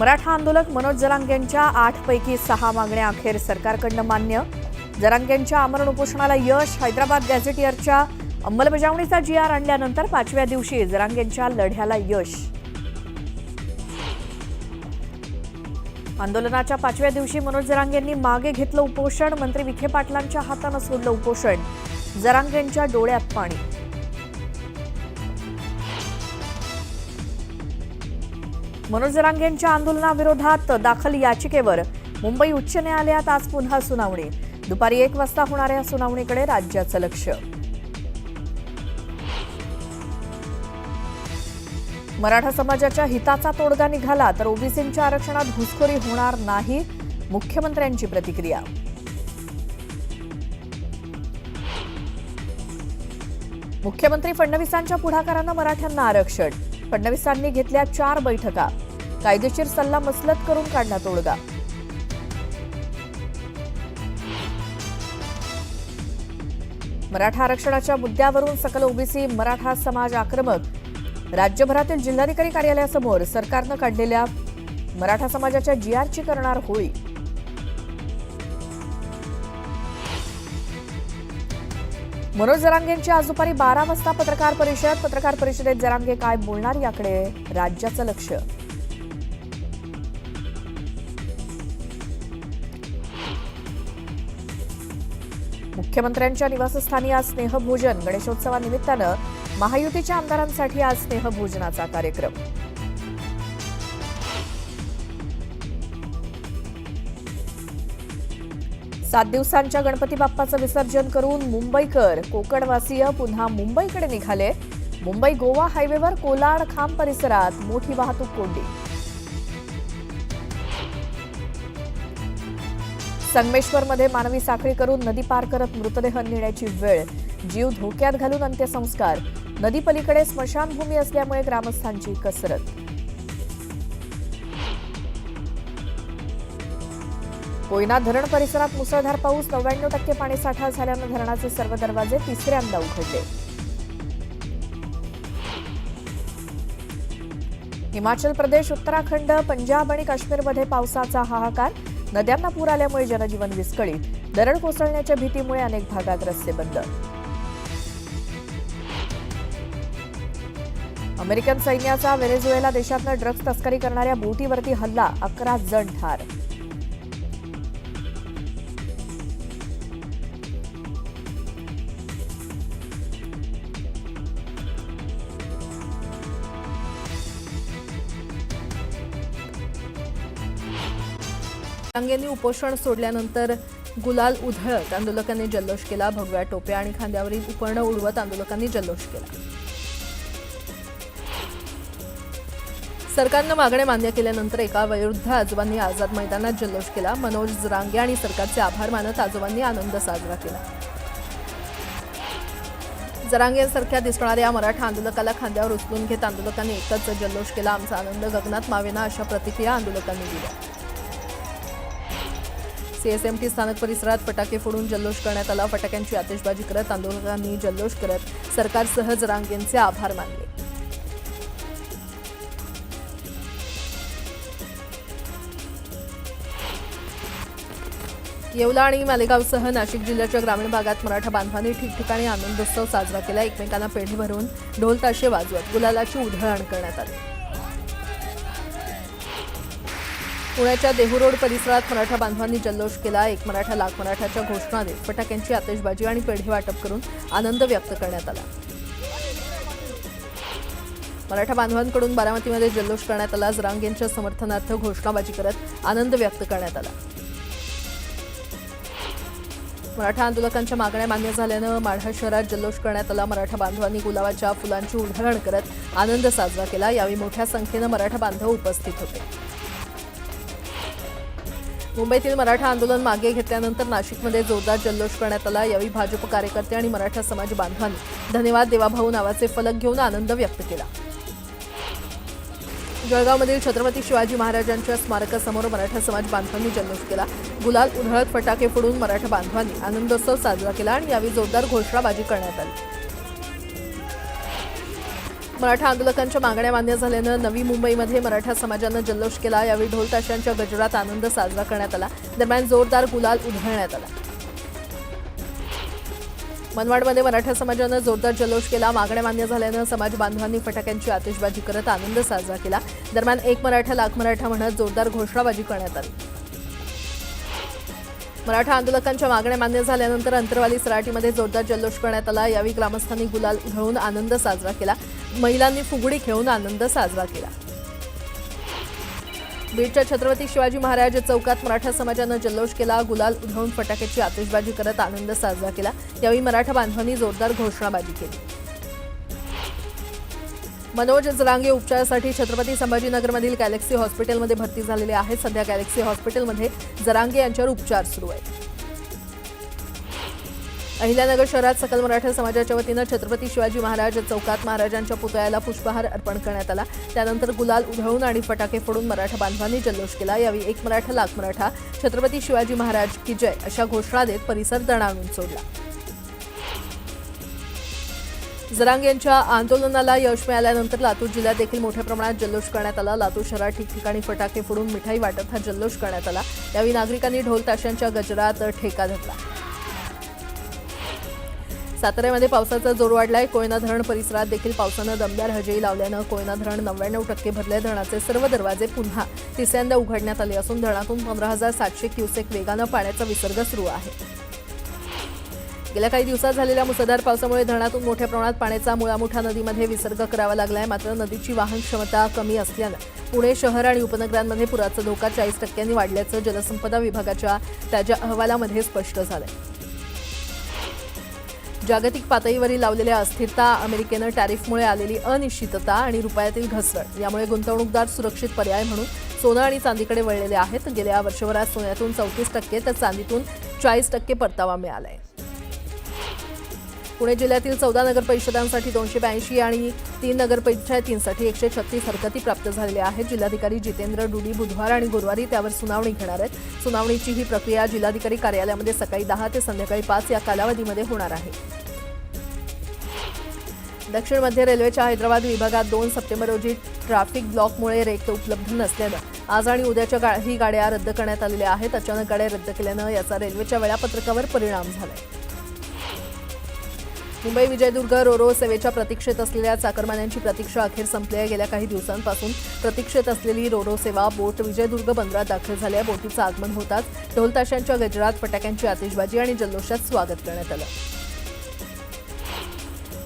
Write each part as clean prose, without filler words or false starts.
मराठा आंदोलक मनोज जरांगेंच्या 8 पैकी 6 मागण्या अखेर सरकारकडून मान्य। जरांगेंच्या आमरण उपोषणाला यश। हैदराबाद गॅझेटियरच्या अंमलबजावणीचा GR आणल्यानंतर 5व्या दिवशी जरांगेंच्या लढ्याला यश। आंदोलनाच्या 5व्या दिवशी मनोज जरांगेंनी मागे घेतलं उपोषण। मंत्री विखे पाटलांच्या हातानं सोडलं उपोषण। जरांगेंच्या डोळ्यात पाणी। मनोज जरांगेंच्या आंदोलनाविरोधात दाखल याचिकेवर मुंबई उच्च न्यायालयात आज पुन्हा सुनावणी। दुपारी 1 वाजता होणाऱ्या सुनावणीकडे राज्याचं लक्ष। मराठा समाजाच्या हिताचा तोडगा निघाला तर ओबीसींच्या आरक्षणात घुसखोरी होणार नाही, मुख्यमंत्र्यांची प्रतिक्रिया। मुख्यमंत्री फडणवीसांच्या पुढाकारानं मराठ्यांना आरक्षण। फडणवीसांनी घेतल्या 4 बैठका। कायदेशीर सल्ला मसलत करून काढला तोडगा। मराठा आरक्षणाच्या मुद्द्यावरून सकल ओबीसी मराठा समाज आक्रमक। राज्यभरातील जिल्हाधिकारी कार्यालयासमोर सरकारनं काढलेल्या मराठा समाजाच्या GRची करणार होळी। मनोज जरांगेंची आज दुपारी 12 वाजता पत्रकार परिषद। पत्रकार परिषदेत जरांगे काय बोलणार याकडे राज्याचं लक्ष। मुख्यमंत्र्यांच्या निवासस्थानी आज स्नेहभोजन। गणेशोत्सवानिमित्तानं महायुतीच्या आमदारांसाठी आज स्नेहभोजनाचा कार्यक्रम। सात दिवसांच्या गणपती बाप्पाचं विसर्जन करून मुंबईकर कोकणवासीय पुन्हा मुंबईकडे निघाले। मुंबई गोवा हायवेवर कोलाड खांब परिसरात मोठी वाहतूक कोंडी। संगमेश्वरमध्ये मानवी साखळी करून नदी पार करत मृतदेह नेण्याची वेळ। जीव धोक्यात घालून अंत्यसंस्कार। नदीपलीकडे स्मशानभूमी असल्यामुळे ग्रामस्थांची कसरत। कोयना धरण परिसरात मुसळधार पाऊस। 99% पाणीसाठा झाल्यानं धरणाचे सर्व दरवाजे तिसऱ्यांदा उघडले। हिमाचल प्रदेश, उत्तराखंड, पंजाब आणि काश्मीरमध्ये पावसाचा हाहाकार। नद्यांना पूर आल्यामुळे जनजीवन विस्कळीत। दरड कोसळण्याच्या भीतीमुळे अनेक भागात रस्ते बंद। अमेरिकन सैन्याचा व्हेनेझुएला देशातनं ड्रग्ज तस्करी करणाऱ्या बोटीवरती हल्ला। 11 जण ठार। जरांगेंनी उपोषण सोडल्यानंतर गुलाल उधळत आंदोलकांनी जल्लोष केला। भगव्या टोप्या आणि खांद्यावरील उपरणं उडवत आंदोलकांनी जल्लोष केला। सरकारनं मागण्या मान्य केल्यानंतर एका वयोवृद्ध आजोबांनी आझाद मैदानात जल्लोष केला। मनोज जरांगे आणि सरकारचे आभार मानत आजोबांनी आनंद साजरा केला। जरांगेंसारख्या दिसणाऱ्या मराठा आंदोलकाला खांद्यावर उचलून घेत आंदोलकांनी एकच जल्लोष केला। आमचा आनंद गगनात मावेना, अशा प्रतिक्रिया आंदोलकांनी दिल्या। CSMT स्थानक परिसरात फटाके फोडून जल्लोष करण्यात आला। फटाक्यांची आतिषबाजी करत आंदोलकांनी जल्लोष करत सरकारसह जरांगेंचे आभार मानले। येवला आणि मालेगावसह नाशिक जिल्ह्याच्या ग्रामीण भागात मराठा बांधवांनी ठिकठिकाणी आनंदोत्सव साजरा केला। एकमेकांना पेढे भरून ढोल ताशे वाजवत गुलालाची उधळण करण्यात आली। पुण्याच्या देहू रोड परिसरात मराठा बांधवांनी जल्लोष केला। एक मराठा लाख मराठाच्या घोषणा देत फटाक्यांची आतिषबाजी आणि पेढे वाटप करून आनंद व्यक्त करण्यात आला। मराठा बांधवांकडून बारामतीमध्ये जल्लोष करण्यात आला। जरांगेंच्या समर्थनार्थ घोषणाबाजी करत आनंद व्यक्त करण्यात आला। मराठा आंदोलकांच्या मागण्या मान्य झाल्यानं माढा शहरात जल्लोष करण्यात आला। मराठा बांधवांनी गुलाबाच्या फुलांची उधळण करत आनंद साजरा केला। यावेळी मोठ्या संख्येनं मराठा बांधव उपस्थित होते। मुंबईतील मराठा आंदोलन मागे घेतल्यानंतर नाशिकमध्ये जोरदार जल्लोष करण्यात आला। यावेळी भाजप कार्यकर्ते आणि मराठा समाज बांधवांनी धन्यवाद देवाभाऊ नावाचे फलक घेऊन आनंद व्यक्त केला। जळगावमधील छत्रपती शिवाजी महाराजांच्या स्मारकासमोर मराठा समाज बांधवांनी जल्लोष केला। गुलाल उधळत फटाके फोडून मराठा बांधवांनी आनंदोत्सव साजरा केला आणि यावेळी जोरदार घोषणाबाजी करण्यात आली। मराठा आंदोलकांच्या मागण्या मान्य झाल्यानं नवी मुंबईमध्ये मराठा समाजानं जल्लोष केला। यावेळी ढोल ताशांच्या गजरात आनंद साजरा करण्यात आला। दरम्यान जोरदार गुलाल उधळण्यात आला। मनमाडमध्ये मराठा समाजानं जोरदार जल्लोष केला। मागण्या मान्य झाल्यानं समाज बांधवांनी फटाक्यांची आतिषबाजी करत आनंद साजरा केला। दरम्यान एक मराठा लाख मराठा म्हणत जोरदार घोषणाबाजी करण्यात आली। मराठा आंदोलकांच्या मागण्या मान्य झाल्यानंतर अंतरवाली सराटीमध्ये जोरदार जल्लोष करण्यात आला। यावेळी ग्रामस्थांनी गुलाल उधळून आनंद साजरा केला। महिलांनी फुगडी खेळून आनंद साजरा केला। बीडच्या छत्रपती शिवाजी महाराज चौकात मराठा समाजानं जल्लोष केला। गुलाल उधळून फटाक्याची आतिषबाजी करत आनंद साजरा केला। यावेळी मराठा बांधवांनी जोरदार घोषणाबाजी केली। मनोज जरांगे उपचारासाठी छत्रपती संभाजीनगरमधील गॅलेक्सी हॉस्पिटलमध्ये भरती झालेले आहेत। सध्या गॅलेक्सी हॉस्पिटलमध्ये जरांगे यांच्यावर उपचार सुरू आहेत। अहिल्यानगर शहरात सकल मराठा समाजाच्या वतीनं छत्रपती शिवाजी महाराज चौकात महाराजांच्या पुतळ्याला पुष्पहार अर्पण करण्यात आला। त्यानंतर गुलाल उधळून आणि फटाके फोडून मराठा बांधवांनी जल्लोष केला। यावेळी एक मराठा लाख मराठा, छत्रपती शिवाजी महाराज की जय अशा घोषणा देत परिसर दणाणून सोडला। जरांगे यांच्या आंदोलनाला यश मिळाल्यानंतर लातूर जिल्ह्यात देखील मोठ्या प्रमाणात जल्लोष करण्यात आला। लातूर शहरात ठिकठिकाणी फटाके फोडून मिठाई वाटत हा जल्लोष करण्यात आला। यावेळी नागरिकांनी ढोल ताशांच्या गजरात ठेका धरला। साताऱ्यामध्ये पावसाचा जोर वाढलाय। कोयना धरण परिसरात देखील पावसानं दमदार हजेरी लावल्यानं कोयना धरण 99% भरले। धरणाचे सर्व दरवाजे पुन्हा तिसऱ्यांदा उघडण्यात आले असून धरणातून 15,700 क्युसेक वेगानं पाण्याचा विसर्ग सुरू आहे। गेल्या काही दिवसात झालेल्या मुसळधार पावसामुळे धरणातून मोठ्या प्रमाणात पाण्याचा मुळामुठा नदीमध्ये विसर्ग करावा लागलाय। मात्र नदीची वाहन क्षमता कमी असल्यानं पुणे शहर आणि उपनगरांमध्ये पुराचा धोका 40% वाढल्याचं जलसंपदा विभागाच्या ताज्या अहवालामध्ये स्पष्ट झालंय। जागतिक पातळीवरील लावलेल्या अस्थिरता, अमेरिकेनं टॅरिफमुळे आलेली अनिश्चितता आणि रुपयातील घसरण यामुळे गुंतवणूकदार सुरक्षित पर्याय म्हणून सोनं आणि चांदीकडे वळलेले आहेत। गेल्या वर्षभरात सोन्यातून 34% तर चांदीतून 40% परतावा मिळालाय। पुणे जिल्ह्यातील 14 नगर परिषदांसाठी 282 आणि 3 नगरपंचायतींसाठी 136 हरकती प्राप्त झालेल्या आहेत। जिल्हाधिकारी जितेंद्र डुडी बुधवार आणि गुरुवारी त्यावर सुनावणी घेणार आहेत। सुनावणीची ही प्रक्रिया जिल्हाधिकारी कार्यालयामध्ये सकाळी 10 ते संध्याकाळी 5 या कालावधीमध्ये होणार आहे। दक्षिण मध्य रेल्वेच्या हैदराबाद विभागात 2 सप्टेंबर रोजी ट्रॅफिक ब्लॉकमुळे रेक उपलब्ध नसल्यानं आज आणि उद्याच्या ही गाड्या रद्द करण्यात आलेल्या आहेत। अचानक गाड्या रद्द केल्यानं याचा रेल्वेच्या वेळापत्रकावर परिणाम झालाय। मुंबई विजयदुर्ग रोरो सेवेच्या प्रतीक्षेत असलेल्या चाकरमान्यांची प्रतीक्षा अखेर संपली आहे। गेल्या काही दिवसांपासून प्रतीक्षेत असलेली रोरो सेवा बोट विजयदुर्ग बंदरात दाखल झाली आहे। बोटीचं आगमन होताच ढोल ताशांच्या गजरात फटाक्यांची आतिषबाजी आणि जल्लोषात स्वागत करण्यात आलं।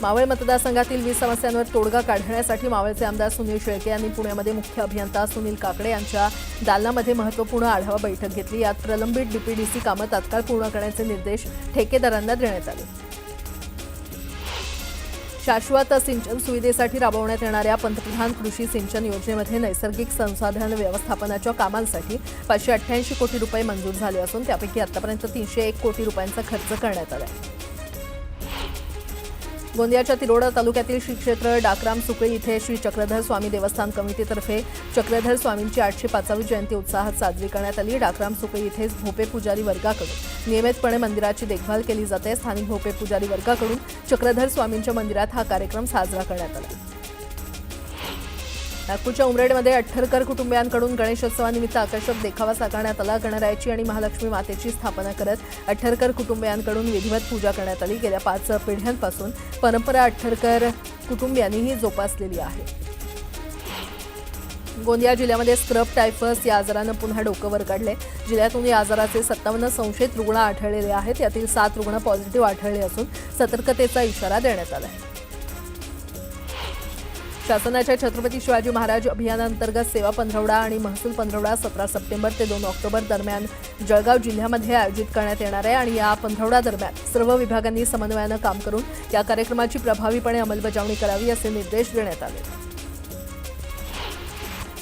मावळ मतदारसंघातील 20 समस्यांवर तोडगा काढण्यासाठी मावळचे आमदार सुनील शेळके यांनी पुण्यामध्ये मुख्य अभियंता सुनील काकडे यांच्या दालनामध्ये महत्त्वपूर्ण आढावा बैठक घेतली। यात प्रलंबित डीपीडीसी कामं तात्काळ पूर्ण करण्याचे निर्देश ठेकेदारांना देण्यात आले। शाश्वत सिंचन सुविधेसाठी राबवण्यात येणाऱ्या पंतप्रधान कृषी सिंचन योजनेमध्ये नैसर्गिक संसाधन व्यवस्थापनाच्या कामांसाठी 588 कोटी रुपये मंजूर झाले असून त्यापैकी आतापर्यंत 301 कोटी रुपयांचा खर्च करण्यात आला आहे। गोंदियाच्या तिरोडा तालुक्यातील श्री क्षेत्र डाकराम सुकळी इथे श्री चक्रधर स्वामी देवस्थान कमिटीतर्फे चक्रधर स्वामींची 805वी जयंती उत्साहात साजरी करण्यात आली। डाकराम सुकळी इथे भोपे पुजारी वर्गाकडून नियमितपणे मंदिराची देखभाल केली जाते। स्थानिक भोपे पुजारी वर्गाकडून चक्रधर स्वामींच्या मंदिरात हा कार्यक्रम साजरा करण्यात आला। नागपूरच्या उमरेडमध्ये अठ्ठरकर कुटुंबियांकडून गणेशोत्सवानिमित्त आकर्षक देखावा साकारण्यात आला। गणरायाची आणि महालक्ष्मी मातेची स्थापना करत अठ्ठरकर कुटुंबियांकडून विधिवत पूजा करण्यात आली। गेल्या 5 पिढ्यांपासून परंपरा अठ्ठरकर कुटुंबियांनीही जोपासलेली आहे। गोंदिया जिल्ह्यामध्ये स्क्रब टायफस या आजारानं पुन्हा डोकं वर काढले। जिल्ह्यातून या आजाराचे 57 संशयित रुग्ण आढळलेले आहेत। यातील 7 रुग्ण पॉझिटिव्ह आढळले असून सतर्कतेचा इशारा देण्यात आला आहे। शासनाच्या छत्रपती शिवाजी महाराज अभियानांतर्गत सेवा पंधरवडा आणि महसूल पंधरवडा 17 सप्टेंबर ते 2 ऑक्टोबर दरम्यान जळगाव जिल्ह्यामध्ये आयोजित करण्यात येणार आहे आणि या पंधरवडा दरम्यान सर्व विभागांनी समन्वयानं काम करून या कार्यक्रमाची प्रभावीपणे अंमलबजावणी करावी असे निर्देश देण्यात आले।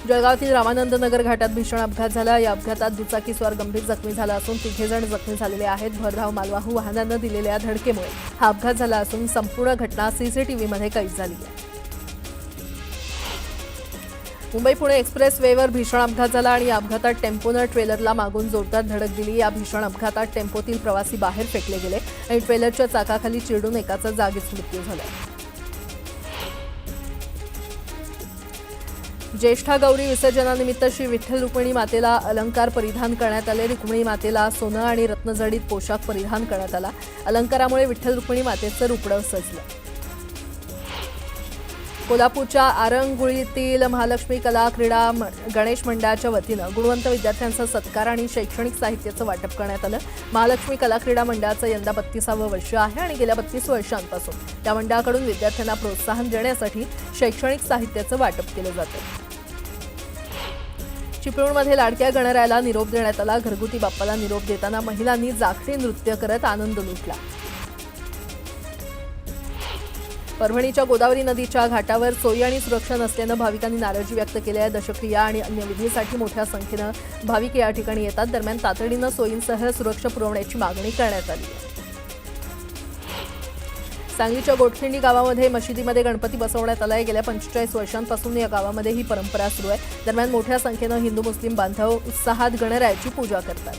जळगावातील रामानंद नगर घाटात भीषण अपघात झाला। या अपघातात दुचाकीस्वार गंभीर जखमी झाला असून 3 जण जखमी झालेले आहेत। भरधाव मालवाहू वाहनानं दिलेल्या धडकेमुळे हा अपघात झाला असून संपूर्ण घटना सीसीटीव्हीमध्ये कैद झाली आहे। मुंबई पुणे एक्सप्रेस वेवर भीषण अपघात झाला आणि या अपघातात टेम्पोनं ट्रेलरला मागून जोरदार धडक दिली। या भीषण अपघातात टेम्पोतील प्रवासी बाहेर फेकले गेले आणि ट्रेलरच्या चाकाखाली चिरडून एकाचा जागीच मृत्यू झाला। ज्येष्ठा गौरी विसर्जनानिमित्त श्री विठ्ठल रुक्मिणी मातेला अलंकार परिधान करण्यात आले. रुक्मिणी मातेला सोनं आणि रत्नजडित पोशाख परिधान करण्यात आला. अलंकारामुळे विठ्ठल रुक्मिणी मातेचं रुपडं सजलं. कोल्हापूरच्या आरंगुळीतील महालक्ष्मी कला क्रीडा गणेश मंडळाच्या वतीनं गुणवंत विद्यार्थ्यांचा सत्कार आणि शैक्षणिक साहित्याचं वाटप करण्यात आलं. महालक्ष्मी कला क्रीडा मंडळाचं यंदा 32वं वर्ष आहे आणि गेल्या 32 वर्षांपासून त्या मंडळाकडून विद्यार्थ्यांना प्रोत्साहन देण्यासाठी शैक्षणिक साहित्याचं वाटप केलं जातं. चिपळूणमध्ये लाडक्या गणरायाला निरोप देण्यात आला. घरगुती बाप्पाला निरोप देताना महिलांनी जाखडी नृत्य करत आनंद लुटला. परभणीच्या गोदावरी नदीच्या घाटावर सोयी आणि सुरक्षा नसल्यानं भाविकांनी नाराजी व्यक्त केली आहे. दशक्रिया आणि अन्य विधीसाठी मोठ्या संख्येनं भाविक या ठिकाणी येतात. दरम्यान तातडीनं सोयींसह सुरक्षा पुरवण्याची मागणी करण्यात आली आहे. सांगलीच्या गोटखिंडी गावामध्ये मशिदीमध्ये गणपती बसवण्यात आला आहे. गेल्या 45 वर्षांपासून या गावामध्ये ही परंपरा सुरू आहे. दरम्यान मोठ्या संख्येनं हिंदू मुस्लिम बांधव उत्साहात गणरायाची पूजा करतात.